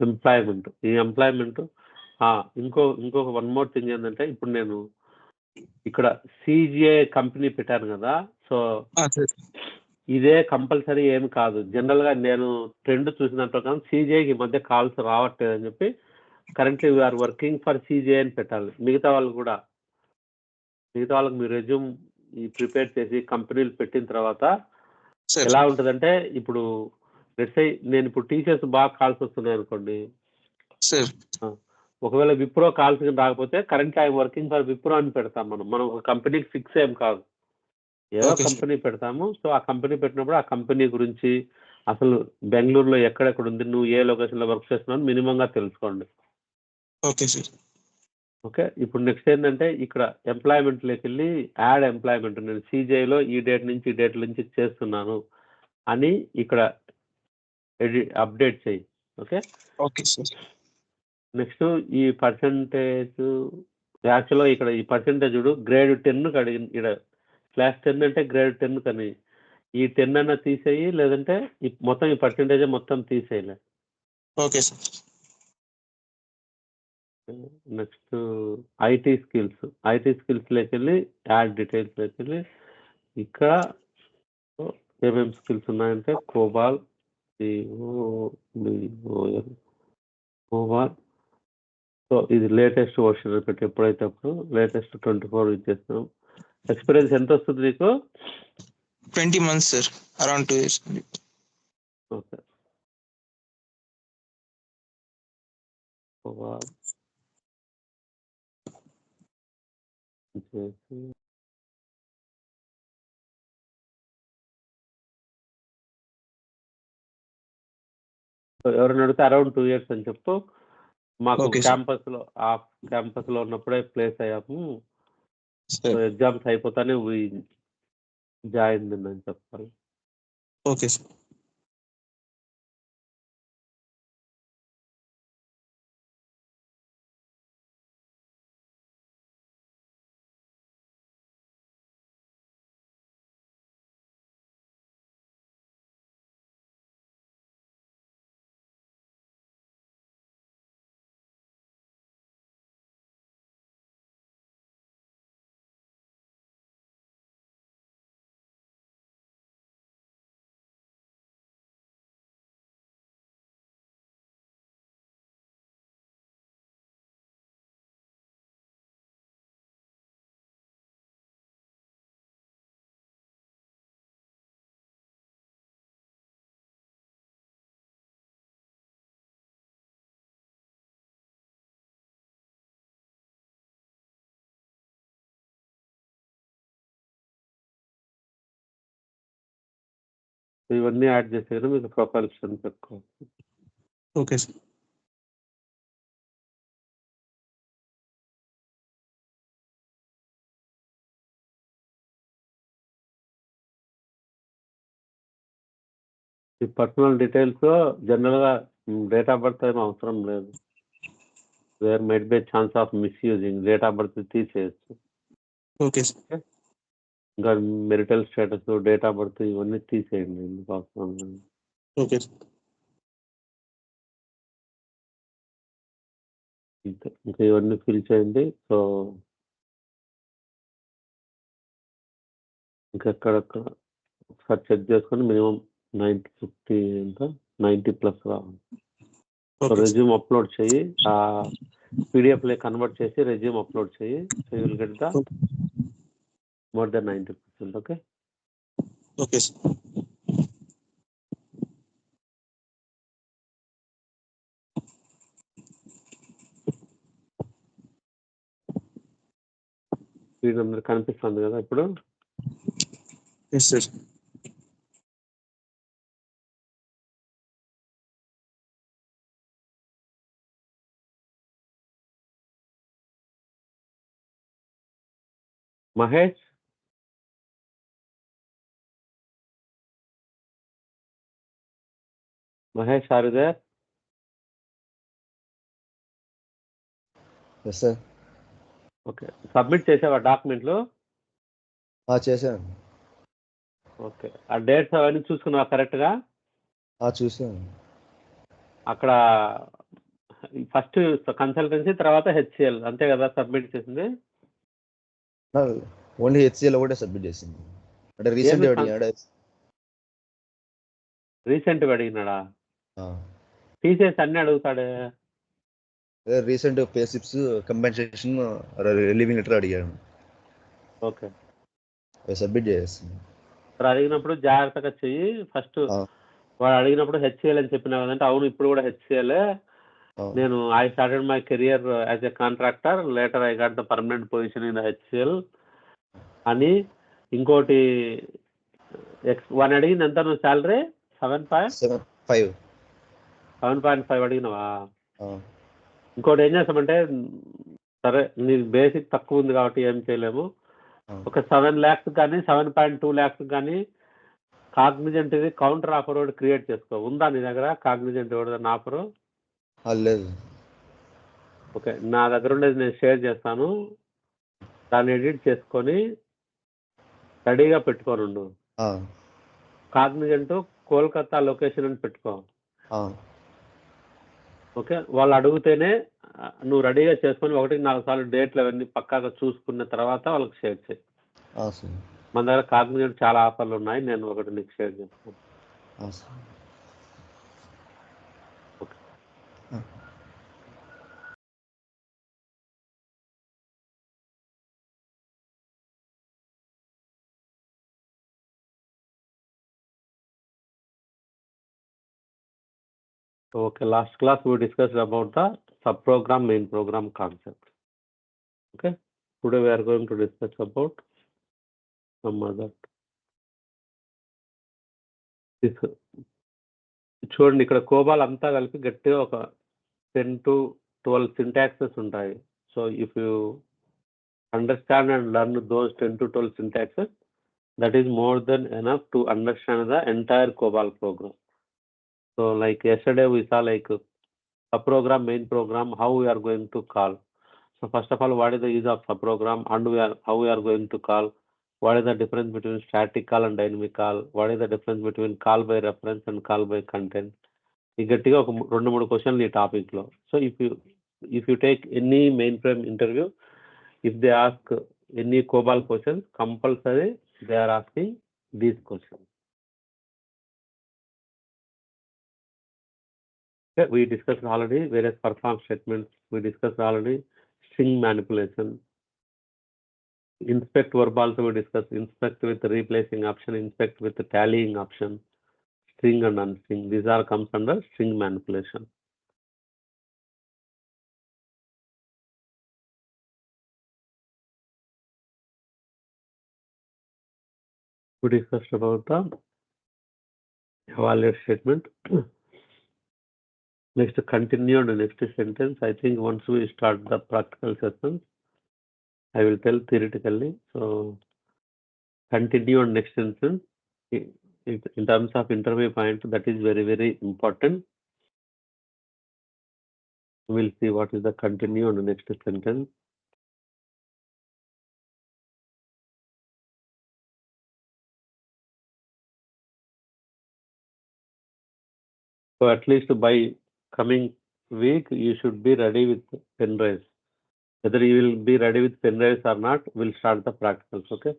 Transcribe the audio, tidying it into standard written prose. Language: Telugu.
ఎంప్లాయ్మెంట్. ఈ ఎంప్లాయ్మెంట్ ఇంకొక వన్ మోర్ థింగ్ ఏంటంటే, ఇప్పుడు నేను ఇక్కడ సిజిఐ కంపెనీ పెట్టాను కదా, సో ఇదే కంపల్సరీ ఏమి కాదు. జనరల్గా నేను ట్రెండ్ చూసిన ప్రకారం సిజిఐకి ఈ మధ్య కాల్స్ రావట్లేదు అని చెప్పి currently we are working for CGI అని పెట్టాలి. మిగతా వాళ్ళకి మీ రెజ్యూమ్ ప్రిపేర్ చేసి కంపెనీలు పెట్టిన తర్వాత ఎలా ఉంటుందంటే, ఇప్పుడు నేను ఇప్పుడు టీచర్స్ బాగా కాల్స్ వస్తున్నాయి అనుకోండి, ఒకవేళ విప్రో కాల్స్ రాకపోతే currently I working for Wipro అని పెడతాం. మనం ఒక కంపెనీకి ఫిక్స్ ఏం కాదు, ఏదో కంపెనీ పెడతాము. సో ఆ కంపెనీ పెట్టినప్పుడు ఆ కంపెనీ గురించి అసలు బెంగళూరులో ఎక్కడెక్కడ ఉంది, నువ్వు ఏ లొకేషన్లో వర్క్ చేస్తున్నావు మినిమంగా తెలుసుకోండి. ఓకే. ఇప్పుడు నెక్స్ట్ ఏంటంటే, ఇక్కడ ఎంప్లాయ్మెంట్లోకి వెళ్ళి యాడ్ ఎంప్లాయ్మెంట్, నేను సిజిఐలో ఈ డేట్ నుంచి ఈ డేట్ నుంచి చేస్తున్నాను అని ఇక్కడ అప్డేట్ చేయి. Okay sir. నెక్స్ట్ ఈ పర్సంటేజ్, యాక్చువల్గా ఇక్కడ ఈ పర్సంటేజ్ గ్రేడ్ 10 అడిగింది. ఇక్కడ /10 అంటే గ్రేడ్ 10 కని ఈ 10 అన్న తీసేయి, లేదంటే మొత్తం ఈ పర్సంటేజ్ మొత్తం తీసేయలే. Okay sir. నెక్స్ట్ ఐటీ స్కిల్స్లోకి వెళ్ళి యాడ్ డీటెయిల్స్లోకి వెళ్ళి ఇక్కడ ఏమేమి స్కిల్స్ ఉన్నాయంటే కోబాల్, కోబాల్. సో ఇది లేటెస్ట్ వర్షన్ పెట్టి ఎప్పుడైతే అప్పుడు లేటెస్ట్ 24 ఇచ్చేస్తున్నాం. ఎక్స్పీరియన్స్ ఎంత వస్తుంది నీకు? 20 months sir, around 2 years. Okay. కోబాల్ ఎవరైనా అడిగితే అరౌండ్ 2 years అని చెప్పు. మాకు క్యాంపస్లో ఉన్నప్పుడే ప్లేస్ అయ్యాము, ఎగ్జామ్స్ అయిపోతానే జాయిన్ అని చెప్పాలి. Okay sir. ఇవన్నీ యాడ్ చేస్తే కదా మీకు ప్రొఫైల్ స్ట్రెంత్ ఎక్కువ. Okay sir. ఈ పర్సనల్ డీటెయిల్స్ జనరల్గా డేట్ ఆఫ్ బర్త్ ఏం అవసరం లేదు. There might be chance of misusing. Date of birth తీసేయచ్చు. Okay sir. ఇంకా marital status, date of birth ఇవన్నీ తీసేయండి, ఎందుకు అవసరం లేదు. ఓకే. ఇంకా ఇవన్నీ ఫిల్ చేయండి. సో ఇంకెక్కడెక్కడ ఒకసారి చెక్ చేసుకొని మినిమం 90+ రావాలి. సో రెజ్యూమ్ అప్లోడ్ చేయి, ఆ పీడిఎఫ్లో కన్వర్ట్ చేసి రెజ్యూమ్ అప్లోడ్ చేయి. So you will get the more than 90%. Okay. Okay sir. Screen అందరికి కనిపిస్తుంది కదా ఇప్పుడు? Yes sir. Mahesh, are you there? Yes sir. Okay. Submit చేసావా డాక్యుమెంట్లు? చేశాను. ఓకే. ఆ డేట్స్ అవన్నీ చూసుకున్నావా కరెక్ట్గా? చూసాను. అక్కడ ఫస్ట్ కన్సల్టెన్సీ తర్వాత హెచ్సిఎల్ అంతే కదా సబ్మిట్ చేసింది? ఓన్లీ హెచ్సిఎల్ ఒకటే సబ్మిట్ చేసింది. అంటే రీసెంట్ అడిగాడు. రీసెంట్ అడిగినాడా? టీసీఎస్ అన్ని అడుగుతాడే. Recent pay slips, compensation, relieving letter అడిగాడు. ఓకే, సబ్మిట్ చేస్తుంది. అడిగినప్పుడు జాగ్రత్తగా చెయ్యి. ఫస్ట్ వాడు అడిగినప్పుడు హెచ్సిఎల్ అని చెప్పినా కదంటే అవును ఇప్పుడు కూడా హెచ్సిఎల్. నేను I started my career as a contractor, later I got the permanent position in HCl అని. ఇంకోటి వన్ అడిగింది ఎంత నువ్వు శాలరీ? 7.5 అడిగినావా? ఇంకోటి ఏం చేస్తామంటే, సరే నీకు బేసిక్ తక్కువ ఉంది కాబట్టి ఏం చేయలేము, ఒక 7 lakhs కానీ 7.2 lakhs కానీ కాగ్నిజెంట్ ఇది కౌంటర్ ఆఫర్ ఒకటి క్రియేట్ చేసుకో. ఉందా నీ దగ్గర కాగ్నిజెంట్ ఎవరిదన్నా ఆఫరు? లేదు. ఓకే, నా దగ్గర ఉండేది నేను షేర్ చేస్తాను. దాన్ని ఎడిట్ చేసుకొని రెడీగా పెట్టుకొని ఉండు. కాగ్నిజెంట్ కోల్కతా లొకేషన్ అని పెట్టుకో. ఓకే, వాళ్ళు అడిగితేనే నువ్వు రెడీగా చేసుకొని 1-4 సార్లు డేట్లు అవన్నీ పక్కాగా చూసుకున్న తర్వాత వాళ్ళకి షేర్ చేయి. మన దగ్గర కాగ్నిజెంట్ చాలా ఆఫర్లు ఉన్నాయి, నేను ఒకటి నీకు షేర్ చేస్తాను. Okay. Okay, last class we discussed about the subprogram, main program concept. Okay, today we are going to discuss about some other. చూడండి, ఇక్కడ కోబాల్ అంతా కలిపి గట్టిగా ఒక 10 to 12 syntaxes ఉంటాయి. So if you understand and learn those 10 to 12 syntaxes, that is more than enough to understand the entire COBOL program. So like yesterday we saw like subprogram, main program, how we are going to call. So first of all, what is the use of subprogram and how we are going to call? What is the difference between static call and dynamic call? What is the difference between call by reference and call by content? ఈ గట్టిగా ఒక 2-3 క్వశ్చన్లు ఈ టాపిక్లో. So if you take any mainframe interview, if they ask any COBOL questions, compulsory they are asking these questions. Okay, we discussed already various perform statements. We discussed already string manipulation. Inspect verb also we discussed. Inspect with the replacing option, inspect with the tallying option, string and unstring. These are comes under string manipulation. We discussed about the evaluate statement. Next, continue on the next sentence. I think once we start the practical sessions, I will tell theoretically. So continue on next sentence. In terms of interview point, that is very, very important. We'll see what is the continue on the next sentence. So at least by coming week, you should be ready with pen drives. Whether you will be ready with pen drives or not, we'll start the practicals. Okay.